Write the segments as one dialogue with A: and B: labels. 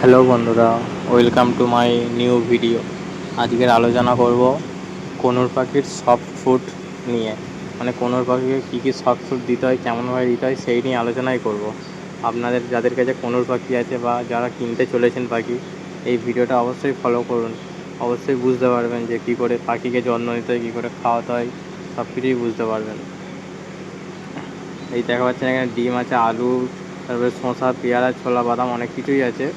A: Hello বন্ধুরা, welcome to my new video. আজকের আলোচনা করব কোনুর পাখির সফট ফুড নিয়ে। মানে কোনুর পাখিকে কী কী সফট ফুড দিতে হয়, কেমনভাবে দিতে হয়, সেই নিয়ে আলোচনাই করব। আপনাদের যাদের কাছে কোনুর পাখি আছে বা যারা কিনতে চলেছেন পাখি, এই ভিডিওটা অবশ্যই ফলো করুন। অবশ্যই বুঝতে পারবেন যে কী করে পাখিকে যত্ন নিতে হয়, কী করে খাওয়াতে হয়, সব কিছুই বুঝতে পারবেন। এই দেখা পাচ্ছেন এখানে ডিম আছে, আলু, তারপরে শসা, পেয়ারা, ছোলা, বাদাম, অনেক কিছুই আছে।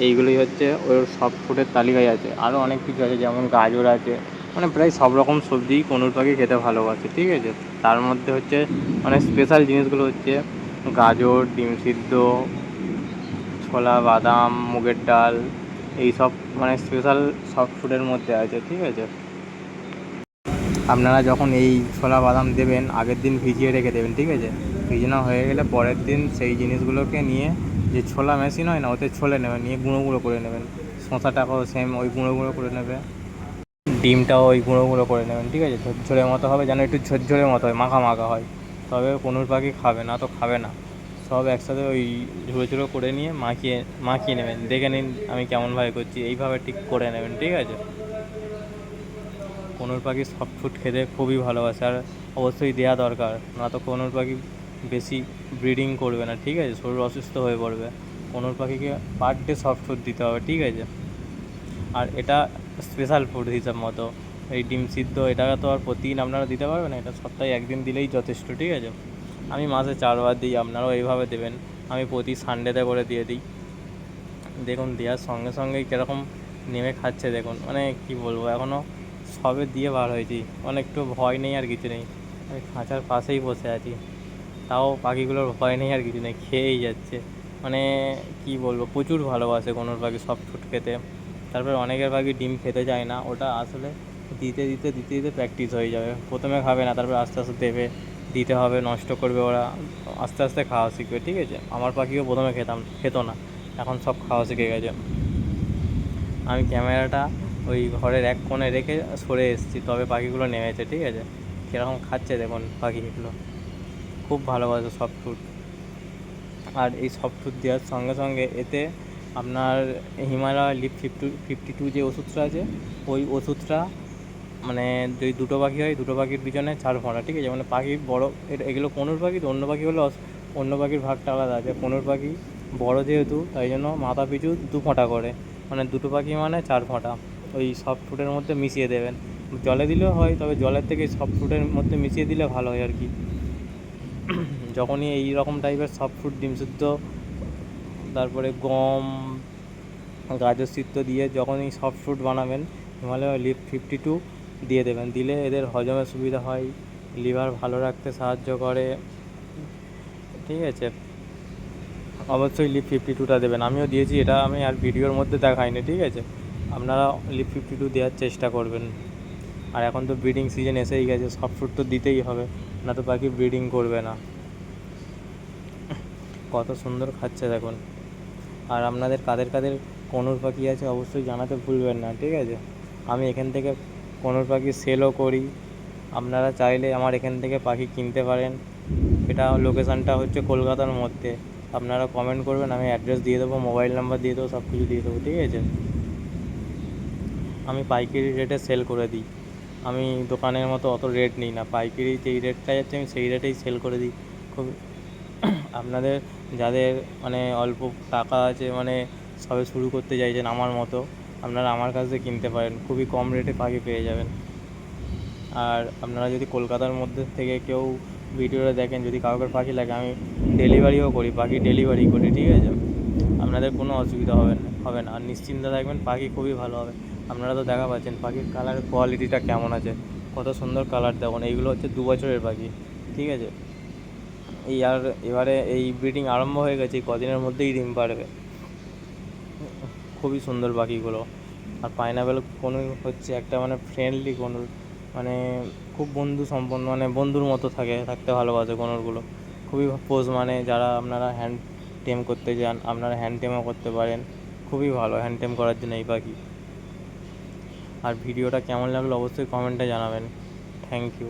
A: এইগুলোই হচ্ছে ওর সফট ফুডের তালিকায় আছে। আরও অনেক কিছু আছে, যেমন গাজর আছে। মানে প্রায় সব রকম সবজিই কোনুর পাখি খেতে ভালোবাসে, ঠিক আছে। তার মধ্যে হচ্ছে মানে স্পেশাল জিনিসগুলো হচ্ছে গাজর, ডিম সিদ্ধ, ছোলা, বাদাম, মুগের ডাল, এইসব মানে স্পেশাল সফট ফুডের মধ্যে আছে, ঠিক আছে। আপনারা যখন এই ছোলা বাদাম দেবেন, আগের দিন ভিজিয়ে রেখে দেবেন, ঠিক আছে। ভিজানো হয়ে গেলে পরের দিন সেই জিনিসগুলোকে নিয়ে, যে ছোলা মেশিন হয় না, ওতে ছলে নেবেন, নিয়ে গুঁড়ো গুঁড়ো করে নেবেন। শসাটাকেও সেম ওই গুঁড়ো গুঁড়ো করে নেবে, ডিমটাও ওই গুঁড়ো গুঁড়ো করে নেবেন, ঠিক আছে। ঝরঝরের মতো হবে, যেন একটু ঝরঝরের মতো হয়, মাখা মাখা হয়, তবে কোনুর পাখি খাবে, না তো খাবে না। সব একসাথে ওই ঝুড়ো ঝুড়ো করে নিয়ে মাখিয়ে মাখিয়ে নেবেন। দেখে নিন আমি কেমনভাবে করছি, এইভাবে ঠিক করে নেবেন, ঠিক আছে। কোনুর পাখি সফট ফুড খেতে খুবই ভালোবাসে, আর অবশ্যই দেওয়া দরকার, না তো কোনুর পাখি বেশি ব্রিডিং করবে না, ঠিক আছে, শরীর অসুস্থ হয়ে পড়বে। কোনুর পাখিকে পার ডে সফট ফুড দিতে হবে, ঠিক আছে। আর এটা স্পেশাল ফুড হিসাব মতো। এই ডিম সিদ্ধ এটা তো আর প্রতিদিন আপনারা দিতে পারবেন না, এটা সপ্তাহে একদিন দিলেই যথেষ্ট, ঠিক আছে। আমি মাসে 4 বার দিই, আপনারাও এইভাবে দেবেন। আমি প্রতি সানডেতে করে দিয়ে দিই। দেখুন দেওয়ার সঙ্গে সঙ্গেই কীরকম নেমে খাচ্ছে, দেখুন, মানে কি বলবো, এখনও সবে দিয়ে বার হয়েছি, মানে একটু ভয় নেই আর কিছু নেই। আমি খাঁচার পাশেই বসে আছি, তাও পাখিগুলোর ভয় নেই আর কিছু নেই, খেয়েই যাচ্ছে। মানে কি বলবো, প্রচুর ভালোবাসে কোনোর পাখি সফট ফুড খেতে। তারপরে অনেকের পাখি ডিম খেতে চায় না, ওটা আসলে দিতে দিতে দিতে দিতে প্র্যাকটিস হয়ে যাবে। প্রথমে খাবে না, তারপরে আস্তে আস্তে দেবে, দিতে হবে, নষ্ট করবে ওরা, আস্তে আস্তে খাওয়া শিখবে, ঠিক আছে। আমার পাখিও প্রথমে খেত না, এখন সব খাওয়া শিখে গেছে। আমি ক্যামেরাটা ওই ঘরের এক কোণে রেখে সরে এসেছি, তবে পাখিগুলো নেমেছে, ঠিক আছে। কীরকম খাচ্ছে দেখুন পাখিগুলো, খুব ভালোবাসে সফট ফুড। আর এই সফট ফুড দেওয়ার সঙ্গে সঙ্গে এতে আপনার হিমালয় লিভ 52 যে ওষুধটা আছে, ওই ওষুধটা মানে যদি দুটো পাখি হয়, দুটো পাখির পিছনে 4 ফোঁটা, ঠিক আছে। মানে পাখি বড়, এগুলো কোনুর পাখি তো, অন্য পাখি হলে অন্য পাখির ভাগটা আলাদা আছে। কোনুর পাখি বড় যেহেতু, তাই জন্য মাথা পিছু 2 ফোঁটা করে, মানে দুটো পাখি মানে 4 ফোঁটা ওই সফট ফুডের মধ্যে মিশিয়ে দেবেন। জলে দিলেও হয়, তবে জলের থেকে সফট ফুডের মধ্যে মিশিয়ে দিলে ভালো হয় আর কি। যখনই এই রকম টাইপের সফট ফুড, ডিম সিদ্ধ, তারপরে গম, গাজর সিদ্ধ দিয়ে যখনই সফট ফুড বানাবেন, হিমালয় লিভ 52 দিয়ে দেবেন। দিলে এদের হজমের সুবিধা হয়, লিভার ভালো রাখতে সাহায্য করে, ঠিক আছে। অবশ্যই লিভ 52টা দেবেন, আমিও দিয়েছি, এটা আমি আর ভিডিওর মধ্যে দেখাইনি, ঠিক আছে। আপনারা লিভ 52 দেওয়ার চেষ্টা করবেন। আর এখন তো ব্রিডিং সিজন এসেই গেছে, সফট ফুড তো দিতেই হবে, না তো পাখি ব্রিডিং করবে না। কত সুন্দর খাচ্ছে দেখুন। আর আপনাদের কাদের কাদের কোনুর পাখি আছে অবশ্যই জানাতে ভুলবেন না, ঠিক আছে। আমি এখান থেকে কোনুর পাখি সেলও করি, আপনারা চাইলে আমার এখান থেকে পাখি কিনতে পারেন। এটা লোকেশানটা হচ্ছে কলকাতার মধ্যে। আপনারা কমেন্ট করবেন, আমি অ্যাড্রেস দিয়ে দেবো, মোবাইল নাম্বার দিয়ে দেবো, সব কিছু দিয়ে দেবো, ঠিক আছে। আমি পাইকারি রেটে সেল করে দিই, আমি দোকানের মতো অত রেট নিই না, পাইকারি যেই রেটটা যাচ্ছে আমি সেই রেটেই সেল করে দিই। খুব আপনাদের যাদের মানে অল্প টাকা আছে, মানে সবে শুরু করতে চাইছেন আমার মতো, আপনারা আমার কাছ থেকে কিনতে পারেন, খুবই কম রেটে পাখি পেয়ে যাবেন। আর আপনারা যদি কলকাতার মধ্যে থেকে কেউ ভিডিওটা দেখেন, যদি কাউকে পাখি লাগে, আমি ডেলিভারিও করি, পাখি ডেলিভারি করি, ঠিক আছে। আপনাদের কোনো অসুবিধা হবে না, আর নিশ্চিন্ত থাকবেন, পাখি খুবই ভালো হবে। আপনারা তো দেখা পাচ্ছেন পাখির কালার কোয়ালিটিটা কেমন আছে, কত সুন্দর কালার দেখুন। এইগুলো হচ্ছে 2 বছরের পাখি, ঠিক আছে। এবারে এই ব্রিডিং আরম্ভ হয়ে গেছে, কদিনের মধ্যেই ডিম পাড়বে। খুবই সুন্দর পাখিগুলো। আর পাইনাপেল কোনো হচ্ছে একটা মানে ফ্রেন্ডলি কোনো, মানে খুব বন্ধু সম্পন্ন, মানে বন্ধুর মতো থাকতে ভালোবাসে কোনোরগুলো। খুবই পোষ, মানে যারা আপনারা হ্যান্ড টেম করতে চান, আপনারা হ্যান্ড টেমও করতে পারেন, খুবই ভালো হ্যান্ড টেম করার জন্য এই পাখি। আর ভিডিওটা কেমন লাগলো অবশ্যই কমেন্টে জানাবেন। Thank you.